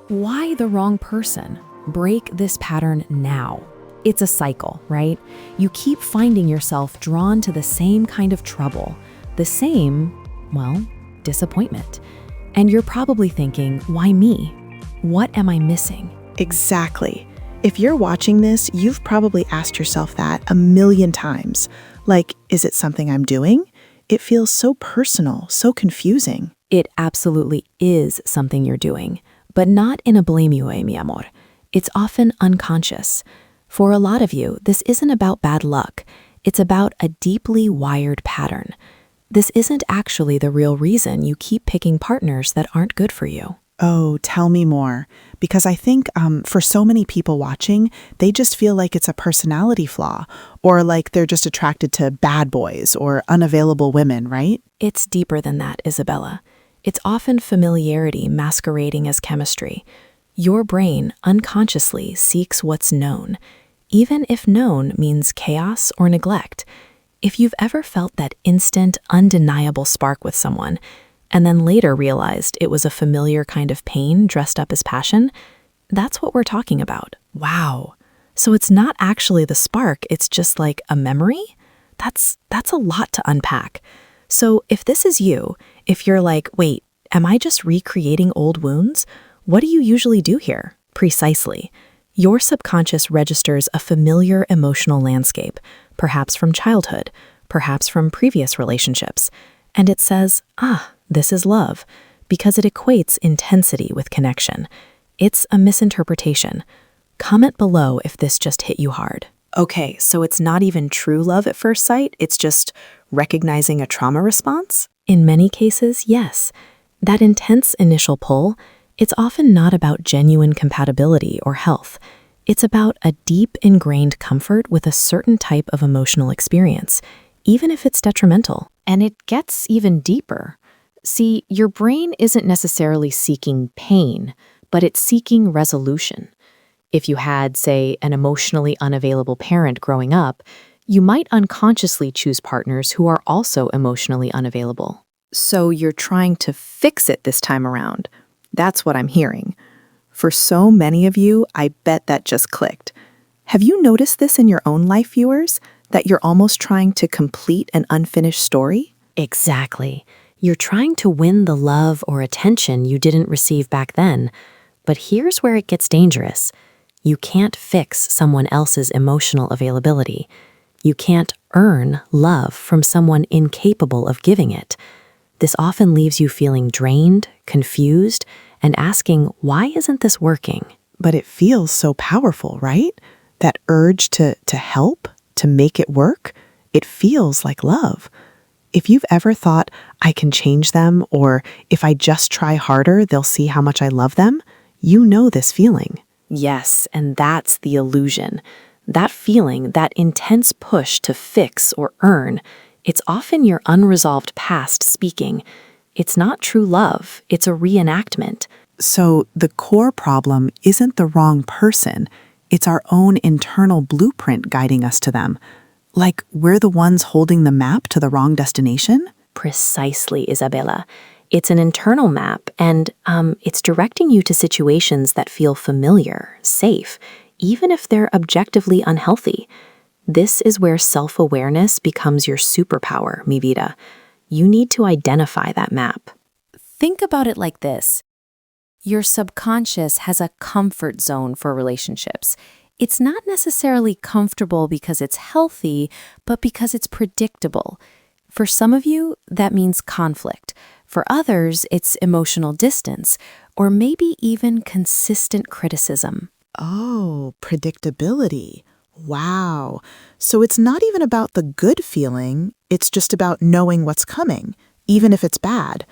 Why the wrong person? Break this pattern now. It's a cycle, right? You keep finding yourself drawn to the same kind of trouble, the same, well, disappointment. And you're probably thinking, why me? What am I missing? Exactly. If you're watching this, you've probably asked yourself that a million times. Like, is it something I'm doing? It feels so personal, so confusing. It absolutely is something you're doing, but not in a blame you way, mi amor. It's often unconscious. For a lot of you, this isn't about bad luck. It's about a deeply wired pattern. This isn't actually the real reason you keep picking partners that aren't good for you. Oh, tell me more. Because I think for so many people watching, they just feel like it's a personality flaw, or like they're just attracted to bad boys or unavailable women, right? It's deeper than that, Isabella. It's often familiarity masquerading as chemistry. Your brain unconsciously seeks what's known, even if known means chaos or neglect. If you've ever felt that instant, undeniable spark with someone, and then later realized it was a familiar kind of pain dressed up as passion, that's what we're talking about. Wow. So it's not actually the spark, it's just like a memory? That's a lot to unpack. So if this is you, if you're like, wait, am I just recreating old wounds? What do you usually do here? Precisely. Your subconscious registers a familiar emotional landscape, perhaps from childhood, perhaps from previous relationships, and it says, this is love, because it equates intensity with connection. It's a misinterpretation. Comment below if this just hit you hard. Okay, so it's not even true love at first sight, it's just recognizing a trauma response? In many cases, yes. That intense initial pull, it's often not about genuine compatibility or health. It's about a deep ingrained comfort with a certain type of emotional experience, even if it's detrimental. And it gets even deeper. See, your brain isn't necessarily seeking pain, but it's seeking resolution. If you had, say, an emotionally unavailable parent growing up, you might unconsciously choose partners who are also emotionally unavailable. So you're trying to fix it this time around. That's what I'm hearing. For so many of you, I bet that just clicked. Have you noticed this in your own life, viewers? That you're almost trying to complete an unfinished story? Exactly. You're trying to win the love or attention you didn't receive back then. But here's where it gets dangerous. You can't fix someone else's emotional availability. You can't earn love from someone incapable of giving it. This often leaves you feeling drained, confused, and asking, why isn't this working? But it feels so powerful, right? That urge to help, to make it work, it feels like love. If you've ever thought, I can change them, or if I just try harder, they'll see how much I love them, you know this feeling. Yes, and that's the illusion. That feeling, that intense push to fix or earn, it's often your unresolved past speaking. It's not true love, it's a reenactment. So the core problem isn't the wrong person. It's our own internal blueprint guiding us to them. Like we're the ones holding the map to the wrong destination? Precisely, Isabella. It's an internal map, and it's directing you to situations that feel familiar, safe, even if they're objectively unhealthy. This is where self-awareness becomes your superpower, mi vida. You need to identify that map. Think about it like this. Your subconscious has a comfort zone for relationships. It's not necessarily comfortable because it's healthy, but because it's predictable. For some of you, that means conflict. For others, it's emotional distance, or maybe even consistent criticism. Oh, predictability. Wow. So it's not even about the good feeling, it's just about knowing what's coming, even if it's bad.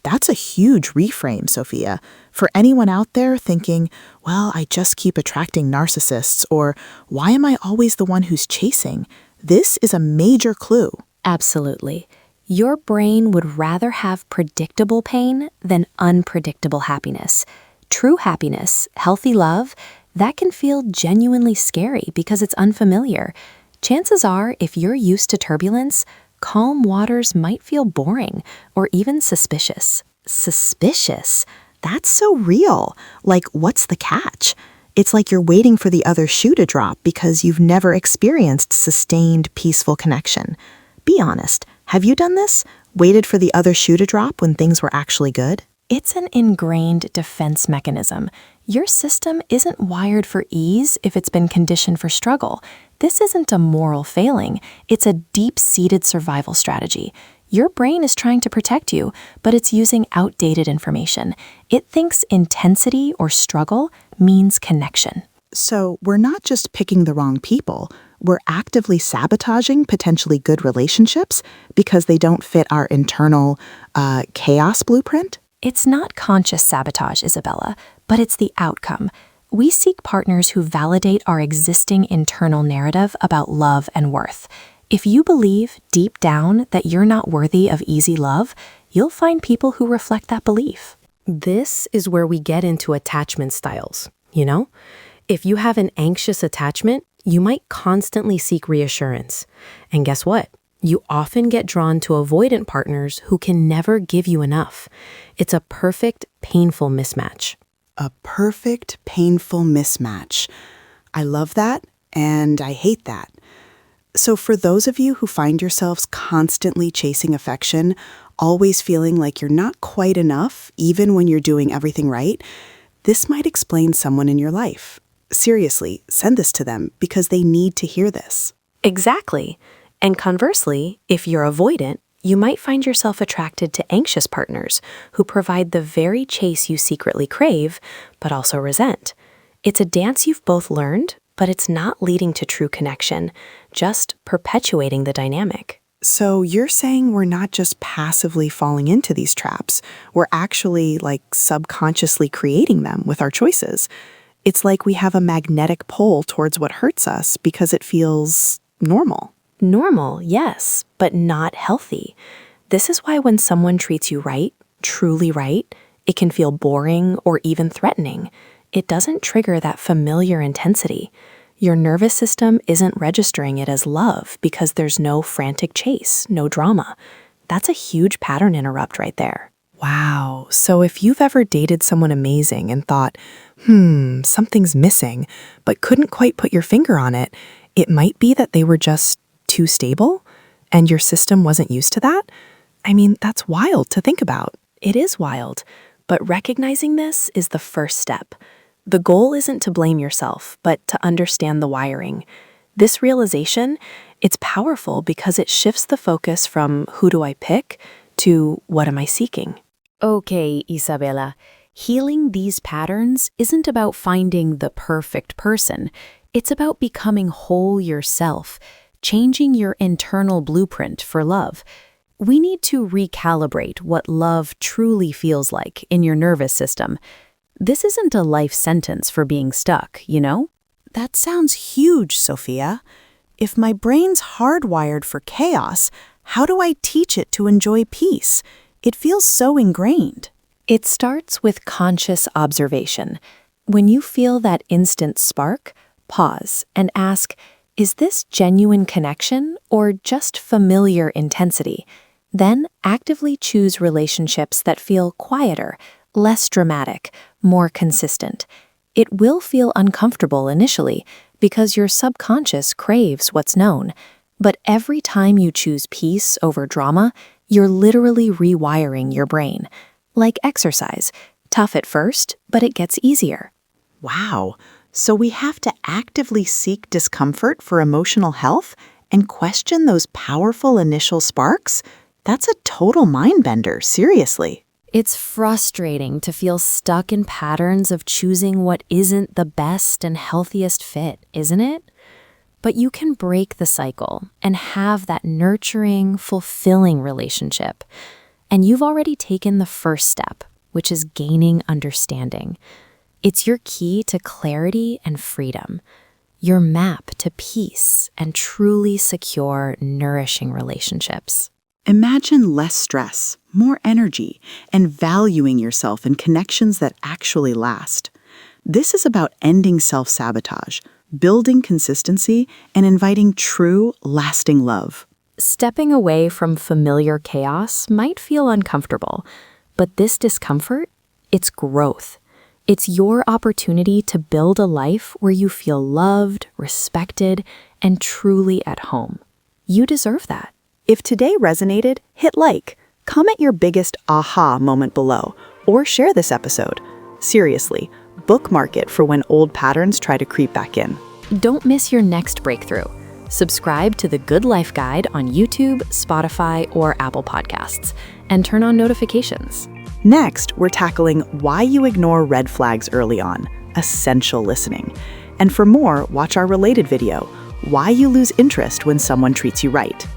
That's a huge reframe, Sophia. For anyone out there thinking, well, I just keep attracting narcissists, or why am I always the one who's chasing? This is a major clue. Absolutely. Your brain would rather have predictable pain than unpredictable happiness. True happiness, healthy love, that can feel genuinely scary because it's unfamiliar. Chances are, if you're used to turbulence, calm waters might feel boring or even suspicious. Suspicious? That's so real. Like, what's the catch? It's like you're waiting for the other shoe to drop because you've never experienced sustained, peaceful connection. Be honest. Have you done this? Waited for the other shoe to drop when things were actually good? It's an ingrained defense mechanism. Your system isn't wired for ease if it's been conditioned for struggle. This isn't a moral failing. It's a deep-seated survival strategy. Your brain is trying to protect you, but it's using outdated information. It thinks intensity or struggle means connection. So we're not just picking the wrong people. We're actively sabotaging potentially good relationships because they don't fit our internal chaos blueprint? It's not conscious sabotage, Isabella, but it's the outcome. We seek partners who validate our existing internal narrative about love and worth. If you believe deep down that you're not worthy of easy love, you'll find people who reflect that belief. This is where we get into attachment styles, you know? If you have an anxious attachment, you might constantly seek reassurance. And guess what? You often get drawn to avoidant partners who can never give you enough. It's a perfect, painful mismatch. A perfect, painful mismatch. I love that, and I hate that. So for those of you who find yourselves constantly chasing affection, always feeling like you're not quite enough, even when you're doing everything right, this might explain someone in your life. Seriously, send this to them because they need to hear this. Exactly. And conversely, if you're avoidant, you might find yourself attracted to anxious partners who provide the very chase you secretly crave, but also resent. It's a dance you've both learned, but it's not leading to true connection, just perpetuating the dynamic. So you're saying we're not just passively falling into these traps, we're actually subconsciously creating them with our choices. It's like we have a magnetic pull towards what hurts us because it feels normal. Normal, yes, but not healthy. This is why when someone treats you right, truly right, it can feel boring or even threatening. It doesn't trigger that familiar intensity. Your nervous system isn't registering it as love because there's no frantic chase, no drama. That's a huge pattern interrupt right there. Wow, so if you've ever dated someone amazing and thought, something's missing, but couldn't quite put your finger on it, it might be that they were just too stable and your system wasn't used to that? I mean, that's wild to think about. It is wild, but recognizing this is the first step. The goal isn't to blame yourself, but to understand the wiring. This realization, it's powerful because it shifts the focus from who do I pick to what am I seeking? Okay, Isabella, healing these patterns isn't about finding the perfect person. It's about becoming whole yourself, changing your internal blueprint for love. We need to recalibrate what love truly feels like in your nervous system. This isn't a life sentence for being stuck, you know? That sounds huge, Sophia. If my brain's hardwired for chaos, how do I teach it to enjoy peace? It feels so ingrained. It starts with conscious observation. When you feel that instant spark, pause and ask, is this genuine connection or just familiar intensity? Then actively choose relationships that feel quieter, less dramatic, more consistent. It will feel uncomfortable initially because your subconscious craves what's known. But every time you choose peace over drama, you're literally rewiring your brain. Like exercise, tough at first, but it gets easier. Wow. So we have to actively seek discomfort for emotional health and question those powerful initial sparks? That's a total mind bender, seriously. It's frustrating to feel stuck in patterns of choosing what isn't the best and healthiest fit, isn't it? But you can break the cycle and have that nurturing, fulfilling relationship. And you've already taken the first step, which is gaining understanding. It's your key to clarity and freedom, your map to peace and truly secure, nourishing relationships. Imagine less stress, more energy, and valuing yourself in connections that actually last. This is about ending self-sabotage, building consistency, and inviting true, lasting love. Stepping away from familiar chaos might feel uncomfortable, but this discomfort, It's growth. It's your opportunity to build a life where you feel loved, respected, and truly at home. You deserve that. If today resonated, hit like, comment your biggest aha moment below, or share this episode. Seriously, bookmark it for when old patterns try to creep back in. Don't miss your next breakthrough. Subscribe to The Good Life Guide on YouTube, Spotify, or Apple Podcasts, and turn on notifications. Next, we're tackling why you ignore red flags early on, essential listening. And for more, watch our related video, Why You Lose Interest When Someone Treats You Right.